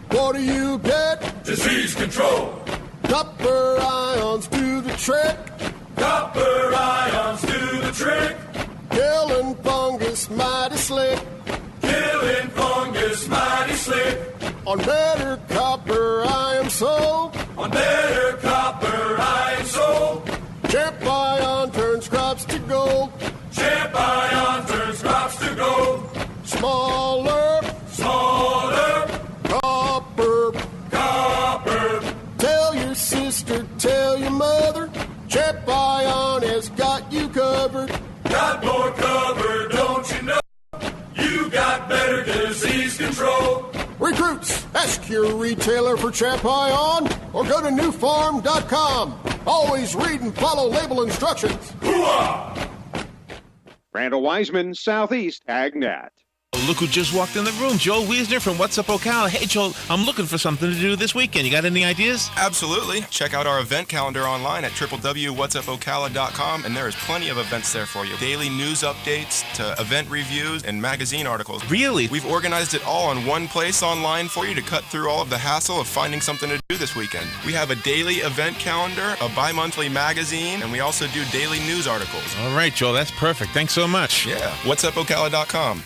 What do you get? Disease control. Copper ions do the trick. Copper ions do the trick. Killing fungus mighty slick. Killing fungus mighty slick. On better copper ion sold. On better copper ion sold. Champ ion turns crops to gold. Champ ion turns crops to gold. Smaller, Smaller copper. copper. Tell your sister, tell your mother. Champ ion has got you covered. Got more cover, don't you know? You got better disease control. Recruits, ask your retailer for Champ Ion or go to newfarm.com. Always read and follow label instructions. Hooah! Randall Wiseman, Southeast AgNet. Look who just walked in the room. Joel Wiesner from What's Up Ocala. Hey, Joel, I'm looking for something to do this weekend. You got any ideas? Absolutely. Check out our event calendar online at www.whatsupocala.com, and there is plenty of events there for you. Daily news updates to event reviews and magazine articles. Really? We've organized it all in one place online for you to cut through all of the hassle of finding something to do this weekend. We have a daily event calendar, a bi-monthly magazine, and we also do daily news articles. All right, Joel, that's perfect. Thanks so much. Yeah, whatsupocala.com.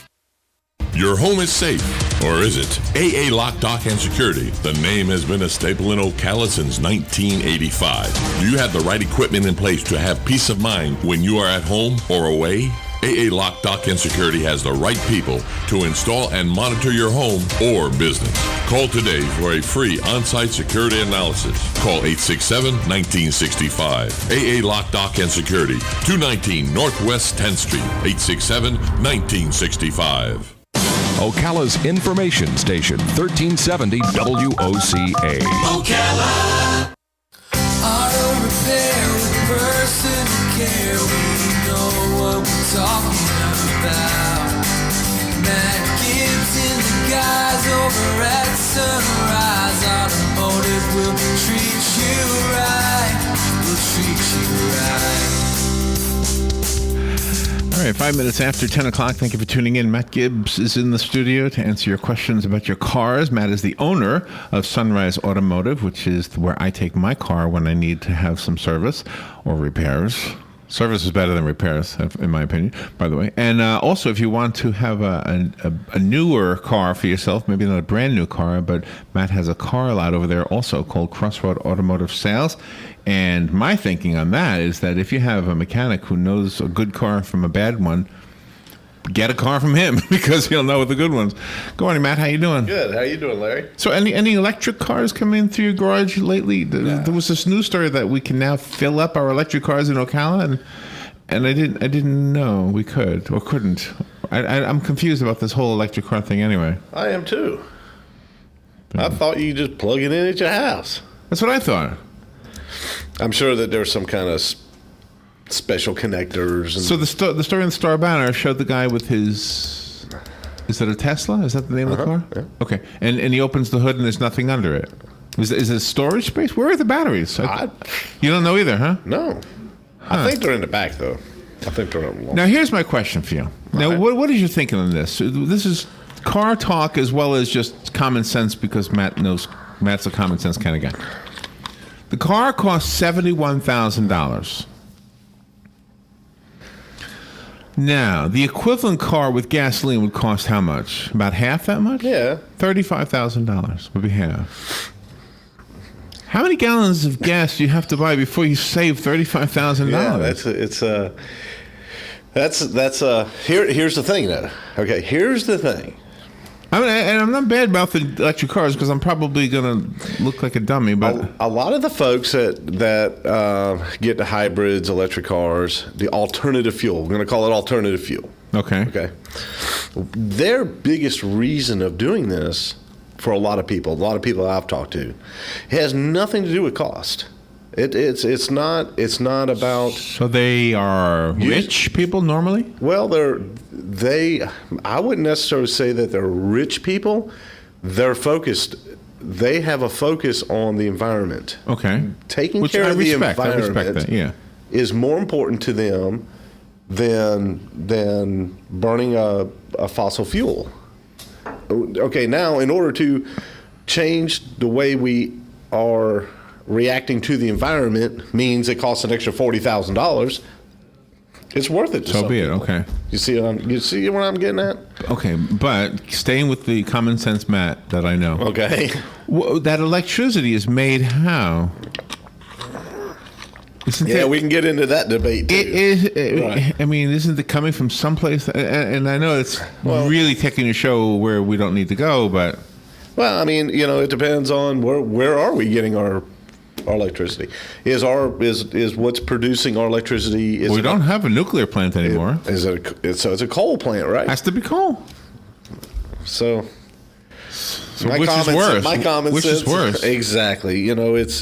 Your home is safe, or is it? AA Lock, Dock, and Security. The name has been a staple in Ocala since 1985. Do you have the right equipment in place to have peace of mind when you are at home or away? AA Lock, Dock, and Security has the right people to install and monitor your home or business. Call today for a free on-site security analysis. Call 867-1965. AA Lock, Dock, and Security, 219 Northwest 10th Street, 867-1965. Ocala's information station, 1370 WOCA. Ocala! Auto repair with personal care. We know what we're talking about. Matt Gibbs and the guys over at Sunrise Automotive will treat you right. We'll treat you right. All right, 5 minutes after 10 o'clock. Thank you for tuning in. Matt Gibbs is in the studio to answer your questions about your cars. Matt is the owner of Sunrise Automotive, which is where I take my car when I need to have some service or repairs. Service is better than repairs, in my opinion, by the way. And also, if you want to have a newer car for yourself, maybe not a brand new car, but Matt has a car lot over there also called Crossroad Automotive Sales. And my thinking on that is that if you have a mechanic who knows a good car from a bad one, get a car from him because he'll know the good ones. Good morning, Matt. How you doing? Good. How you doing, Larry? So any electric cars coming through your garage lately? There was this news story that we can now fill up our electric cars in Ocala, and I didn't know we could or couldn't. I'm confused about this whole electric car thing anyway. I am too. I thought you just plug it in at your house. That's what I thought. I'm sure that there's some kind of special connectors. And so the story in the Star Banner showed the guy with his. Is it a Tesla? Is that the name of the car? Yeah. Okay, and he opens the hood and there's nothing under it. Is it storage space? Where are the batteries? You don't know either, huh? No. I think they're in the back though. I think they're in the Now here's my question for you. Now what is your thinking on this? This is car talk as well as just common sense because Matt's a common sense kind of guy. The car costs $71,000. Now, the equivalent car with gasoline would cost how much? About half that much? Yeah. $35,000 would be half. How many gallons of gas do you have to buy before you save $35,000? Yeah, here's the thing though. Okay, here's the thing. I mean, and I'm not bad about the electric cars because I'm probably going to look like a dummy. But a lot of the folks that get the hybrids, electric cars, the alternative fuel, we're going to call it alternative fuel. Okay. Their biggest reason of doing this for a lot of people I've talked to, it has nothing to do with cost. It's not about. So they are rich people normally? Well, I wouldn't necessarily say that they're rich people. They're focused. They have a focus on the environment. Okay. Taking care of the environment yeah. is more important to them than burning a fossil fuel. Okay, now in order change the way we are reacting to the environment means it costs an extra $40,000, it's worth it. So be it. Okay. You see what I'm getting at? Okay, but staying with the common sense Matt that I know. Okay. That electricity is made how? We can get into that debate too. It is. Right. I mean, isn't it coming from someplace? And I know it's really taking a show where we don't need to go, but. Well, I mean, it depends on where are we getting our electricity? Is what's producing our electricity? We don't have a nuclear plant anymore. So it's a coal plant, right? Has to be coal. So which is worse? My common which sense is worse? Exactly. It's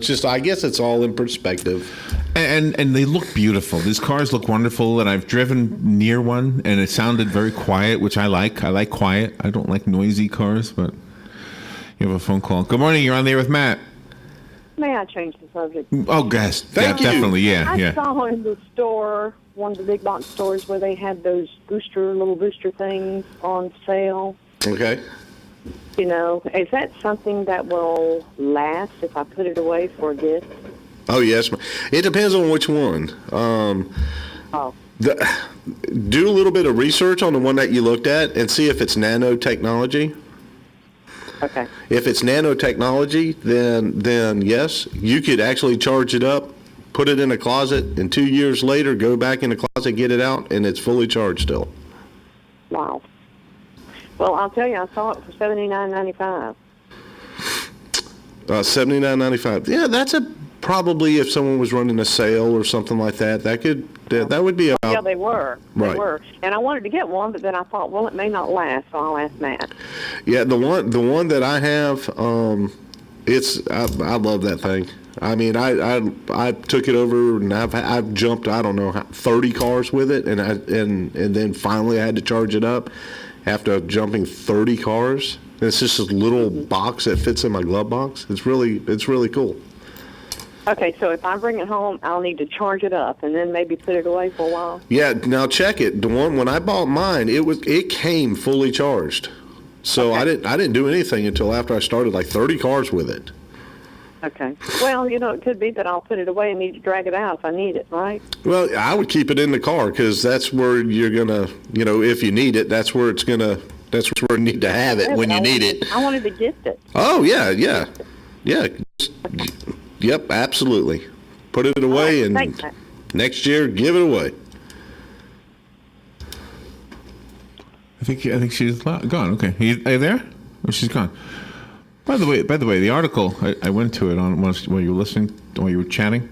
just I guess it's all in perspective. And they look beautiful. These cars look wonderful, and I've driven near one, and it sounded very quiet, which I like. I like quiet. I don't like noisy cars, but you have a phone call. Good morning. You're on there with Matt. May I change the subject? Oh, yes. Thank you. Definitely. Yeah. I saw in the store, one of the big box stores, where they had those little booster things on sale. Okay. Is that something that will last if I put it away for a gift? Oh, yes. It depends on which one. Do a little bit of research on the one that you looked at and see if it's nanotechnology. Okay. If it's nanotechnology, then yes, you could actually charge it up, put it in a closet, and 2 years later go back in the closet, get it out, and it's fully charged still. Wow. Well, I'll tell you, I saw it for $79.95. $79.95. Yeah, that's probably if someone was running a sale or something like that. That would be about. Yeah, they were. Right. They were. And I wanted to get one, but then I thought, well, it may not last, so I'll ask Matt. Yeah, the one that I have, I love that thing. I mean, I took it over and I've jumped, I don't know, 30 cars with it, and then finally I had to charge it up after jumping 30 cars. It's just this little box that fits in my glove box. It's really cool. Okay, so if I bring it home, I'll need to charge it up and then maybe put it away for a while. Yeah, now check it. The one when I bought mine, it came fully charged. So okay. I didn't do anything until after I started like 30 cars with it. Okay. Well, it could be that I'll put it away and need to drag it out if I need it, right? Well, I would keep it in the car because that's where you're gonna, if you need it, that's where you need to have it when you need it. I wanted to gift it. Oh yeah. Yep, absolutely. Put it away, and next year, give it away. I think she's gone. Okay, are you there? Oh, she's gone. By the way, the article I went to it on while you were listening, while you were chatting.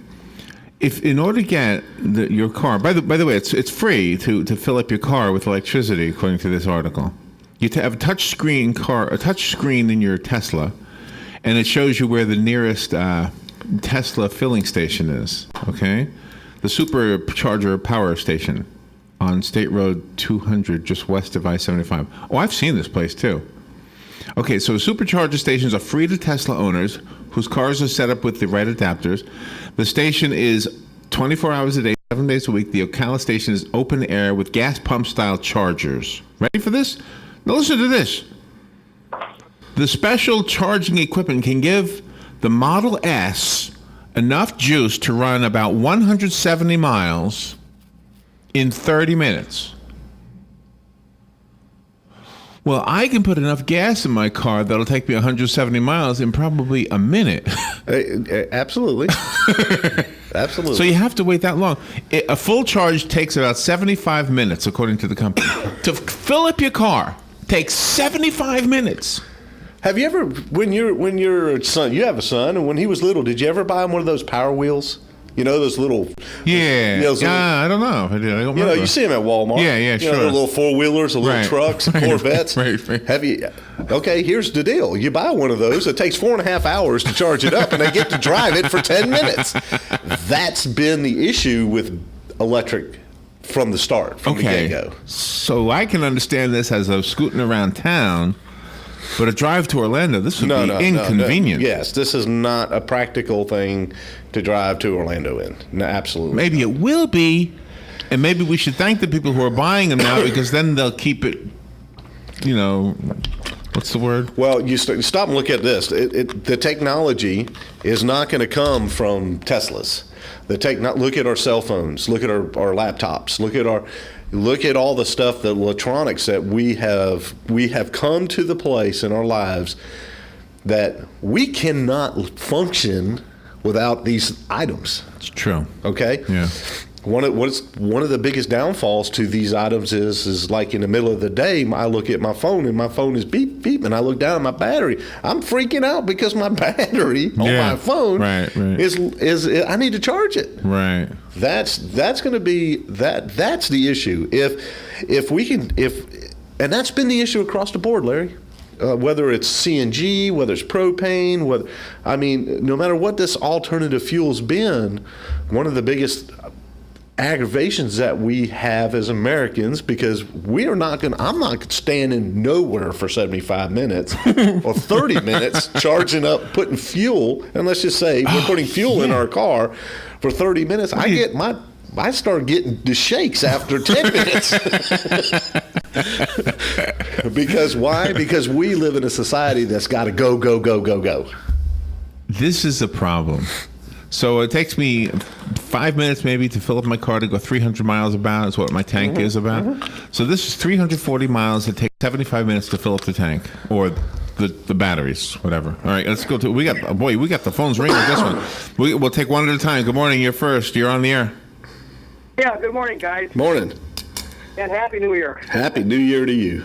If in order to get your car, by the way, it's free to fill up your car with electricity, according to this article. You have a touch screen in your Tesla, and it shows you where the nearest Tesla filling station is. Okay, the supercharger power station on State Road 200, just west of I-75. Oh, I've seen this place too. Okay, so supercharger stations are free to Tesla owners whose cars are set up with the right adapters. The station is 24 hours a day, 7 days a week. The Ocala station is open air with gas pump style chargers. Ready for this? Now listen to this. The special charging equipment can give the Model S enough juice to run about 170 miles in 30 minutes. Well, I can put enough gas in my car that'll take me 170 miles in probably a minute. Absolutely. Absolutely. So you have to wait that long. A full charge takes about 75 minutes, according to the company. To fill up your car takes 75 minutes. Have you ever, when your son, you have a son, and when he was little, did you ever buy him one of those Power Wheels? Those little... Yeah. I don't know if I did. I don't remember. You see them at Walmart. Yeah, sure. The little four-wheelers, the little trucks, the Corvettes. Right. Have you... Okay, here's the deal. You buy one of those, it takes 4.5 hours to charge it up, and they get to drive it for 10 minutes. That's been the issue with electric from the start, from the get-go. So I can understand this as a scooting around town, but a drive to Orlando, this would be inconvenient. No. Yes, this is not a practical thing to drive to Orlando in. No, absolutely. Maybe it will be, and maybe we should thank the people who are buying them now because then they'll keep it, What's the word? Well, you stop and look at this. The technology is not going to come from Teslas. Look at our cell phones. Look at our laptops. Look at all the stuff, the electronics that we have come to the place in our lives that we cannot function without these items. It's true. Okay? Yeah. One of the biggest downfalls to these items is like in the middle of the day, I look at my phone and my phone is beep beep, and I look down at my battery. I'm freaking out because my battery on my phone is I need to charge it. Right. That's going to be that's the issue. If we can and that's been the issue across the board, Larry. Whether it's CNG, whether it's propane, no matter what this alternative fuel's been, one of the biggest aggravations that we have as Americans, because I'm not standing nowhere for 75 minutes or 30 minutes charging up, putting fuel, and let's just say we're putting fuel in our car for 30 minutes. I start getting the shakes after 10 minutes. Because why? Because we live in a society that's got to go, go, go, go, go. This is a problem. So it takes me 5 minutes maybe to fill up my car to go 300 miles about is what my tank is about. So this is 340 miles. It takes 75 minutes to fill up the tank or the batteries, whatever. All right, let's go to, we got the phones ringing with this one. We'll take one at a time. Good morning. You're first. You're on the air. Yeah, good morning, guys. Morning. And Happy New Year. Happy New Year to you.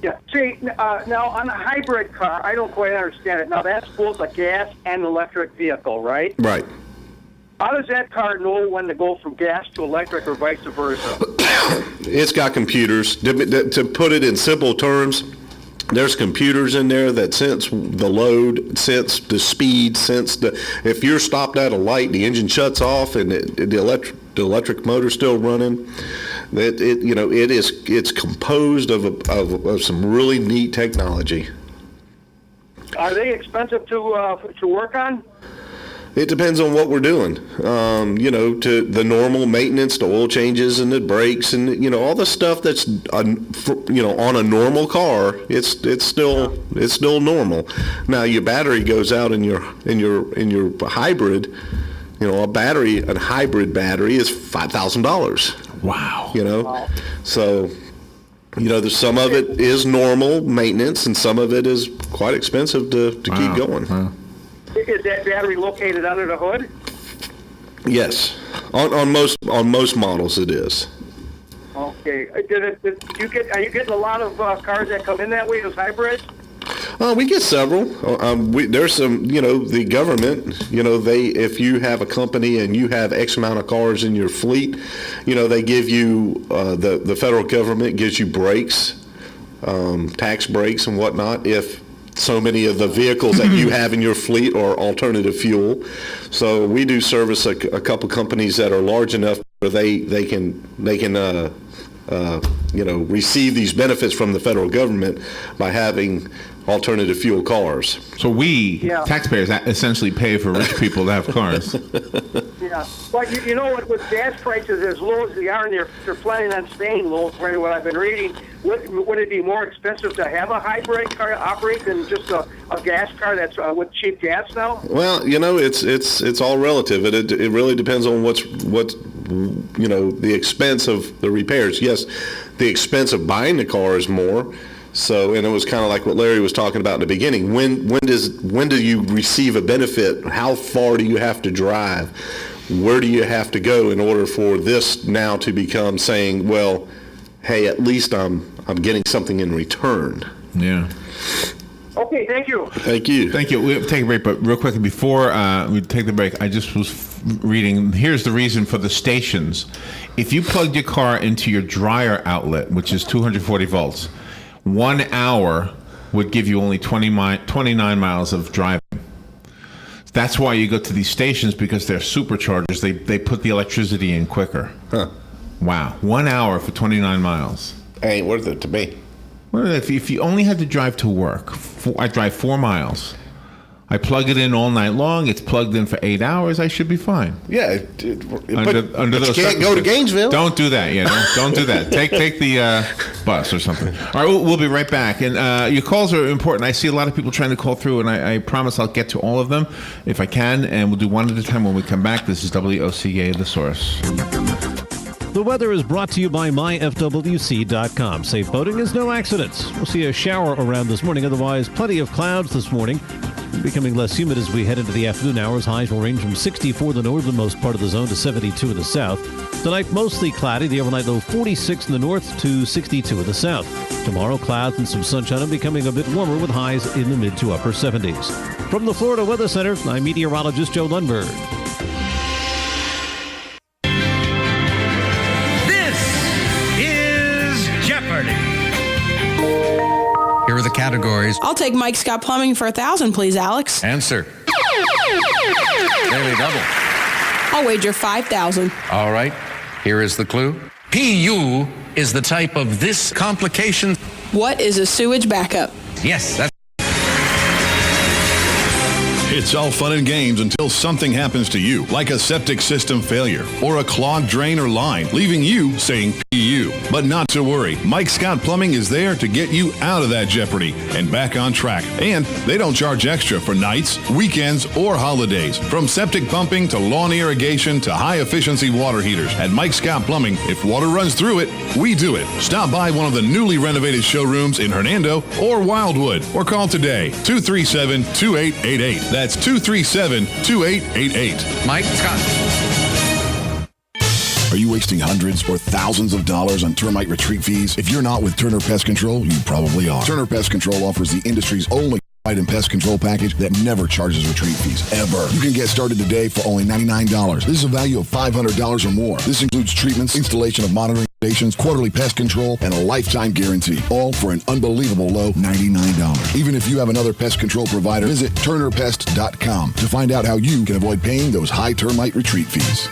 Yeah. See, now on a hybrid car, I don't quite understand it. Now, that's both a gas and electric vehicle, right? Right. How does that car know when to go from gas to electric or vice versa? It's got computers. To put it in simple terms, there's computers in there that sense the load, sense the speed, if you're stopped at a light, the engine shuts off and the electric motor's still running. It's composed of some really neat technology. Are they expensive to work on? It depends on what we're doing. To the normal maintenance, the oil changes and the brakes and all the stuff that's on a normal car. It's still normal. Now your battery goes out in your hybrid. A hybrid battery is $5,000. Wow. So there's some of it is normal maintenance and some of it is quite expensive to keep going. Wow. Is that battery located under the hood? Yes, on most models it is. Okay. Are you getting a lot of cars that come in that way as hybrids? We get several. There's some, the government, if you have a company and you have X amount of cars in your fleet, they give you, the federal government gives you breaks, tax breaks and whatnot, if so many of the vehicles that you have in your fleet are alternative fuel. So we do service a couple companies that are large enough where they can receive these benefits from the federal government by having alternative fuel cars. So we, taxpayers, essentially pay for rich people to have cars. Yeah. But you know what, with gas prices as low as they are, and they're planning on staying low, according to what I've been reading, would it be more expensive to have a hybrid car operate than just a gas car that's with cheap gas now? Well, it's all relative. It really depends on what's the expense of the repairs. Yes, the expense of buying the car is more. So, and it was kind of like what Larry was talking about in the beginning. When do you receive a benefit? How far do you have to drive? Where do you have to go in order for this now to become saying, well, hey, at least I'm getting something in return? Yeah. Okay, thank you. Thank you. Thank you. We'll take a break, but real quick, before we take the break, I just was reading, here's the reason for the stations. If you plugged your car into your dryer outlet, which is 240 volts, 1 hour would give you only 29 miles of driving. That's why you go to these stations, because they're superchargers. They put the electricity in quicker. Huh. Wow. 1 hour for 29 miles. Ain't worth it to me. Well, if you only had to drive to work, I drive 4 miles. I plug it in all night long. It's plugged in for 8 hours. I should be fine. Yeah, Under but those you can't go to Gainesville. Don't do that. Yeah, don't do that. Take the bus or something. All right, we'll be right back. And your calls are important. I see a lot of people trying to call through, and I promise I'll get to all of them if I can. And we'll do one at a time when we come back. This is WOCA, The Source. The weather is brought to you by myfwc.com. Safe boating is no accidents. We'll see a shower around this morning. Otherwise, plenty of clouds this morning. Becoming less humid as we head into the afternoon hours. Highs will range from 64 in the northernmost part of the zone to 72 in the south. Tonight, mostly cloudy. The overnight low 46 in the north to 62 in the south. Tomorrow, clouds and some sunshine and becoming a bit warmer with highs in the mid to upper 70s. From the Florida Weather Center, I'm meteorologist Joe Lundberg. Here are the categories. I'll take Mike Scott Plumbing for $1,000, please, Alex. Answer. Daily double. I'll wager $5,000. All right. Here is the clue. PU is the type of this complication. What is a sewage backup? Yes, that's. It's all fun and games until something happens to you, like a septic system failure or a clogged drain or line, leaving you saying PU. But not to worry. Mike Scott Plumbing is there to get you out of that jeopardy and back on track. And they don't charge extra for nights, weekends, or holidays. From septic pumping to lawn irrigation to high-efficiency water heaters. At Mike Scott Plumbing, if water runs through it, we do it. Stop by one of the newly renovated showrooms in Hernando or Wildwood, or call today, 237-2888. That's 237-2888. Mike Scott. Are you wasting hundreds or thousands of dollars on termite retreat fees? If you're not with Turner Pest Control, you probably are. Turner Pest Control offers the industry's only and pest control package that never charges retreat fees, ever. You can get started today for only $99. This is a value of $500 or more. This includes treatments, installation of monitoring stations, quarterly pest control, and a lifetime guarantee, all for an unbelievable low $99. Even if you have another pest control provider, visit turnerpest.com to find out how you can avoid paying those high termite retreat fees.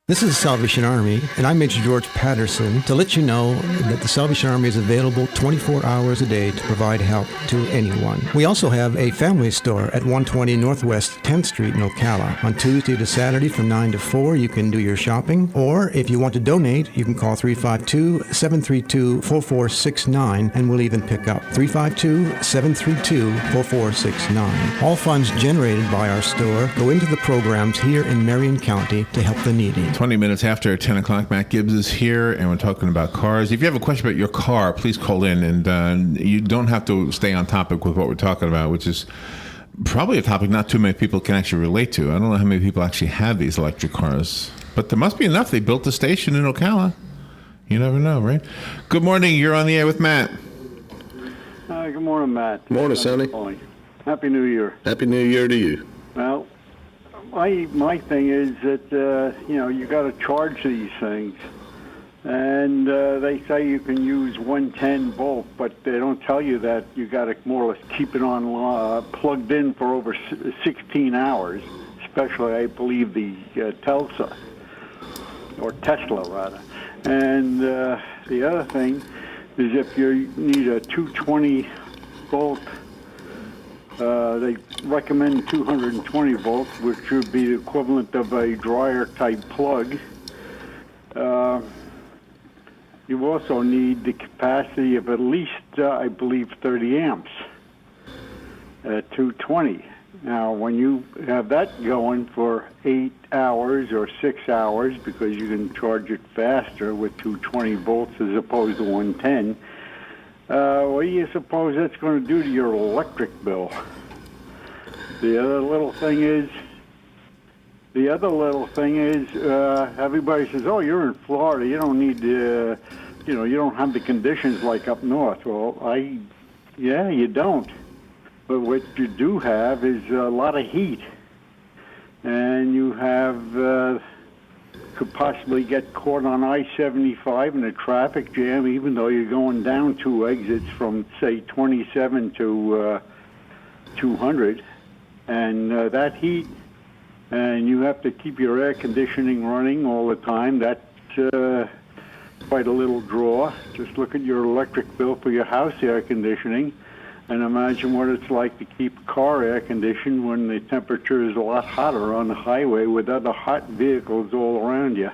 This is the Salvation Army, and I'm Major George Patterson to let you know that the Salvation Army is available 24 hours a day to provide help to anyone. We also have a family store at 120 Northwest 10th Street in Ocala. On Tuesday to Saturday from 9 to 4, you can do your shopping, or if you want to donate, you can call 352-732-4469, and we'll even pick up 352-732-4469. All funds generated by our store go into the programs here in Marion County to help the needy. 20 minutes after 10 o'clock, Matt Gibbs is here, and we're talking about cars. If you have a question about your car, please call in, and you don't have to stay on topic with what we're talking about, which is probably a topic not too many people can actually relate to. I don't know how many people actually have these electric cars, but there must be enough. They built the station in Ocala. You never know, right? Good morning. You're on the air with Matt. Good morning, Matt. Morning, Sonny. Happy New Year. Happy New Year to you. Well, my thing is that you got to charge these things, and they say you can use 110 volt, but they don't tell you that you got to more or less keep it on plugged in for over 16 hours. Especially, I believe the Tesla rather. And the other thing is if you need a 220 volt. They recommend 220 volts, which would be the equivalent of a dryer type plug. You also need the capacity of at least, I believe, 30 amps at 220. Now, when you have that going for 8 hours or 6 hours, because you can charge it faster with 220 volts as opposed to 110, what do you suppose that's going to do to your electric bill? The other little thing is, everybody says, "Oh, you're in Florida. You don't need, you don't have the conditions like up north." Well, you don't. But what you do have is a lot of heat, and you have. Could possibly get caught on I-75 in a traffic jam, even though you're going down 2 exits from, say, 27 to 200. And that heat, and you have to keep your air conditioning running all the time. That's quite a little draw. Just look at your electric bill for your house air conditioning. And imagine what it's like to keep a car air conditioned when the temperature is a lot hotter on the highway with other hot vehicles all around you.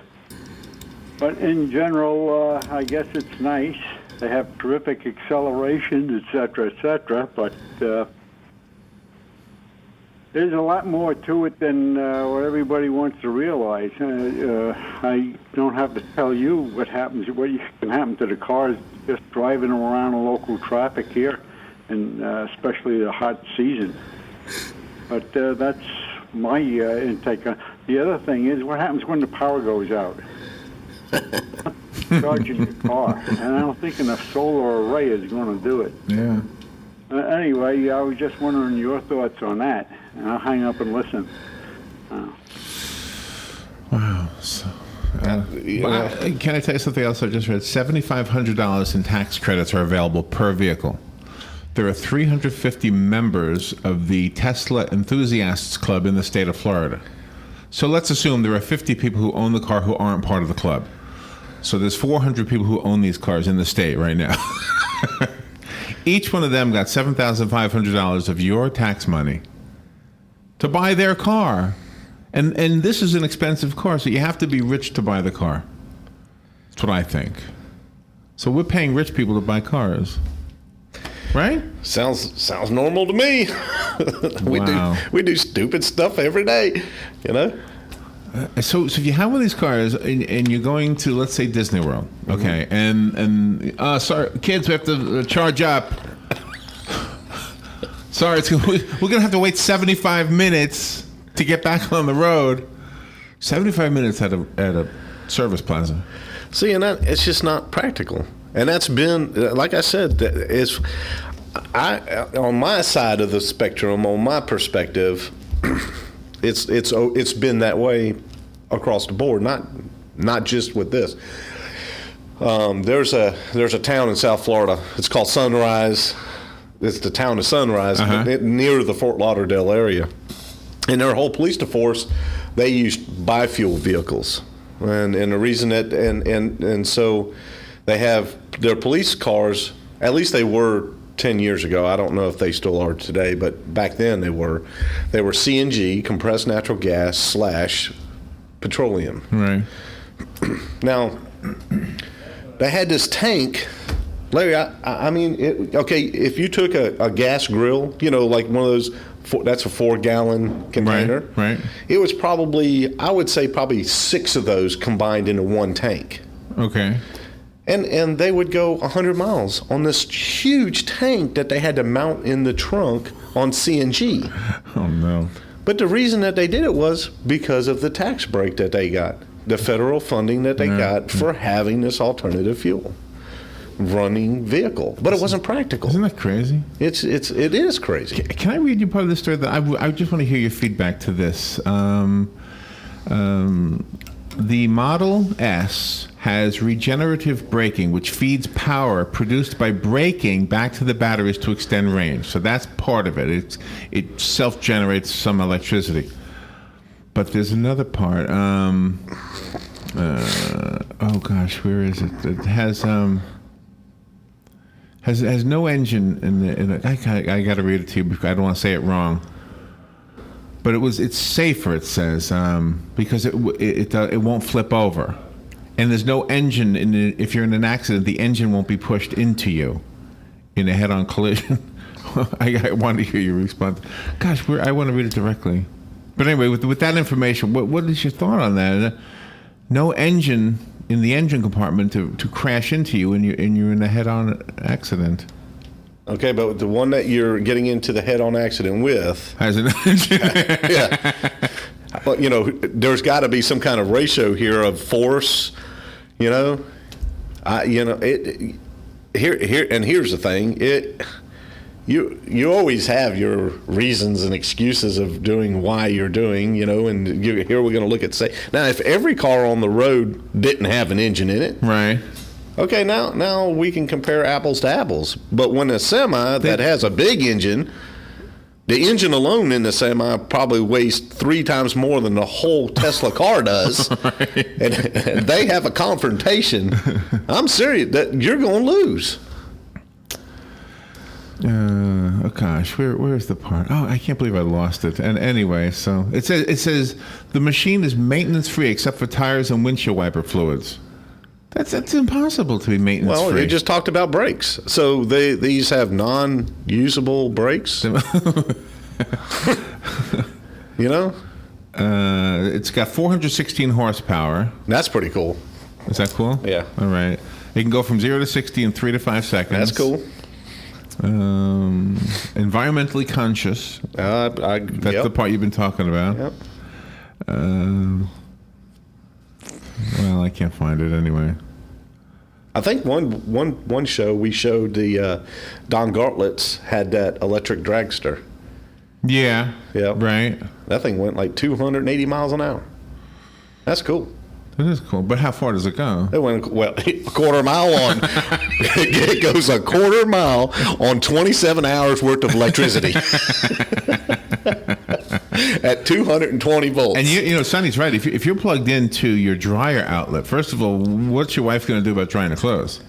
But in general, I guess it's nice. They have terrific acceleration, etc., but there's a lot more to it than what everybody wants to realize. I don't have to tell you what can happen to the cars just driving around in local traffic here, and especially the hot season. But that's my intake. The other thing is, what happens when the power goes out? Charging your car, and I don't think a solar array is going to do it. Yeah. Anyway, I was just wondering your thoughts on that, and I'll hang up and listen. Wow. So, can I tell you something else I just read? $7,500 in tax credits are available per vehicle. There are 350 members of the Tesla Enthusiasts Club in the state of Florida. So let's assume there are 50 people who own the car who aren't part of the club. So there's 400 people who own these cars in the state right now. Each one of them got $7,500 of your tax money to buy their car. And this is an expensive car, so you have to be rich to buy the car. That's what I think. So we're paying rich people to buy cars. Right? Sounds normal to me. we do stupid stuff every day, you know? So if you have one of these cars and you're going to, let's say, Disney World, okay, and sorry, kids, we have to charge up. Sorry, we're going to have to wait 75 minutes to get back on the road. 75 minutes at a service plaza. See, and it's just not practical. And that's been, like I said, on my side of the spectrum, on my perspective, it's been that way across the board, not just with this. There's a town in South Florida. It's called Sunrise. It's the town of Sunrise, near the Fort Lauderdale area. And their whole police force, they use biofuel vehicles, and the reason that and so they have their police cars. At least they were 10 years ago. I don't know if they still are today, but back then they were CNG, compressed natural gas / petroleum. Right. Now, they had this tank, Larry. I mean, if you took a gas grill, like one of those, that's a 4-gallon container. Right. It was probably, I would say, probably 6 of those combined into one tank. Okay. And they would go 100 miles on this huge tank that they had to mount in the trunk on CNG. Oh, no. But the reason that they did it was because of the tax break that they got, the federal funding that they got for having this alternative fuel running vehicle. But it wasn't practical. Isn't that crazy? It is crazy. Can I read you part of the story? That I just want to hear your feedback to this. The Model S has regenerative braking, which feeds power produced by braking back to the batteries to extend range. So that's part of it. It self-generates some electricity. But there's another part. Oh gosh, where is it? It has no engine in the. I got to read it to you because I don't want to say it wrong. But it's safer, it says, because it won't flip over, and there's no engine if you're in an accident, the engine won't be pushed into you in a head-on collision. I want to hear your response. Gosh, I want to read it directly. But anyway, with that information, what is your thought on that? No engine in the engine compartment to crash into you, and you're in a head-on accident. Okay, but the one that you're getting into the head-on accident with has an engine. Yeah. Well, there's got to be some kind of ratio here of force. Here's the thing. You always have your reasons and excuses of doing why you're doing. And here we're going to look at now if every car on the road didn't have an engine in it, right? Okay, now we can compare apples to apples. But when a semi that has a big engine, the engine alone in the semi probably weighs 3 times more than the whole Tesla car does, and they have a confrontation. I'm serious that you're going to lose. gosh, where's the part? Oh, I can't believe I lost it. And anyway, so it says the machine is maintenance free except for tires and windshield wiper fluids. That's impossible to be maintenance free. Well, you just talked about brakes. So these have non-usable brakes. You know, it's got 416 horsepower. That's pretty cool. Is that cool? Yeah. All right. It can go from 0 to 60 in 3 to 5 seconds. That's cool. Environmentally conscious. That's the part you've been talking about. Yep. Well, I can't find it anyway. I think one show we showed the Don Gartlett's had that electric dragster. Yeah. Yeah. Right. That thing went like 280 miles an hour. That's cool. It is cool, but how far does it go? It went, a quarter mile on. It goes a quarter mile on 27 hours worth of electricity at 220 volts. And you know, Sonny's right. If you're plugged into your dryer outlet, first of all, what's your wife going to do about drying the clothes?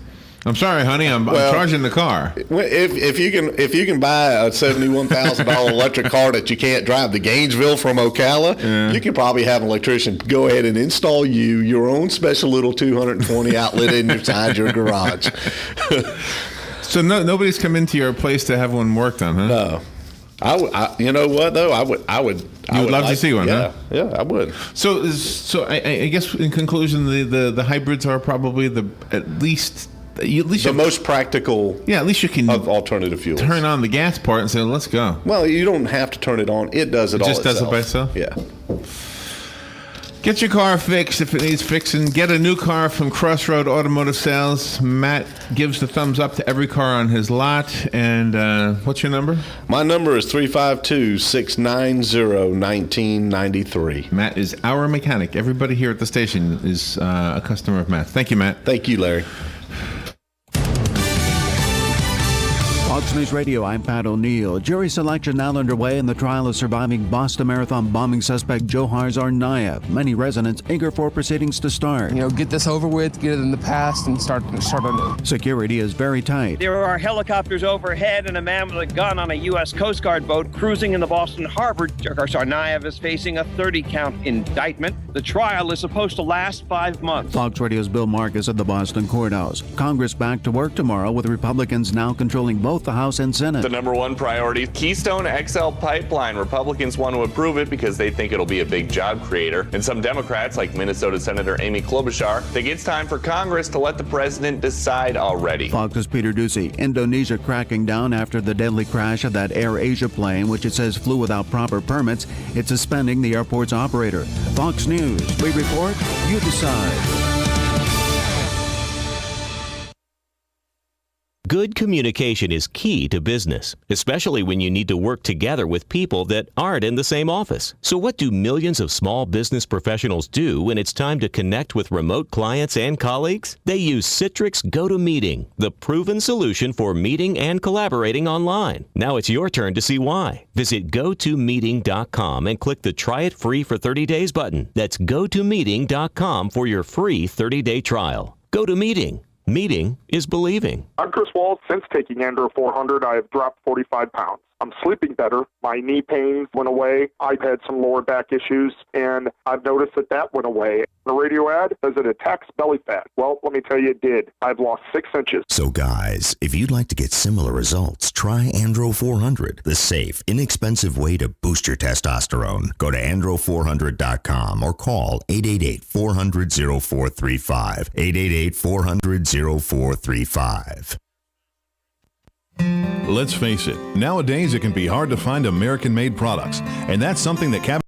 I'm sorry, honey. I'm charging the car. If you can buy a $71,000 electric car that you can't drive to Gainesville from Ocala, you can probably have an electrician go ahead and install your own special little 220 outlet inside your garage. So nobody's come into your place to have one worked on, huh? No. You know what though? I would. You would love to see one, huh? Yeah, I would. So I guess in conclusion, the hybrids are probably at least the most practical. Yeah, at least you can of alternative fuels. Turn on the gas part and say, "Let's go." Well, you don't have to turn it on; it does it all just itself. Does it by itself. Yeah. Get your car fixed if it needs fixing. Get a new car from Crossroad Automotive Sales. Matt gives the thumbs up to every car on his lot. And what's your number? My number is 352-690-1993. Matt is our mechanic. Everybody here at the station is a customer of Matt. Thank you, Matt. Thank you, Larry. Fox News Radio, I'm Pat O'Neill. Jury selection now underway in the trial of surviving Boston Marathon bombing suspect Johar Tsarnaev. Many residents eager for proceedings to start. Get this over with, get it in the past, and start anew. Security is very tight. There are helicopters overhead and a man with a gun on a U.S. Coast Guard boat cruising in the Boston Harbor. Johar Tsarnaev is facing a 30-count indictment. The trial is supposed to last 5 months. Fox Radio's Bill Marcus at the Boston Courthouse. Congress back to work tomorrow with Republicans now controlling both the House and Senate. The number one priority, Keystone XL pipeline. Republicans want to approve it because they think it'll be a big job creator. And some Democrats, like Minnesota Senator Amy Klobuchar, think it's time for Congress to let the president decide already. Fox's Peter Ducey. Indonesia cracking down after the deadly crash of that Air Asia plane, which it says flew without proper permits. It's suspending the airport's operator. Fox News. We report, you decide. Good communication is key to business, especially when you need to work together with people that aren't in the same office. So what do millions of small business professionals do when it's time to connect with remote clients and colleagues? They use Citrix GoToMeeting, the proven solution for meeting and collaborating online. Now it's your turn to see why. Visit GoToMeeting.com and click the Try It Free for 30 days button. That's GoToMeeting.com for your free 30-day trial. GoToMeeting. Meeting is believing. I'm Chris Wald. Since taking Andro 400, I have dropped 45 pounds. I'm sleeping better. My knee pain went away. I've had some lower back issues, and I've noticed that went away. The radio ad says it attacks belly fat. Well, let me tell you, it did. I've lost 6 inches. So guys, if you'd like to get similar results, try Andro 400, the safe, inexpensive way to boost your testosterone. Go to andro400.com or call 888-400-0435. 888-400-0435. Let's face it, nowadays it can be hard to find American-made products, and that's something that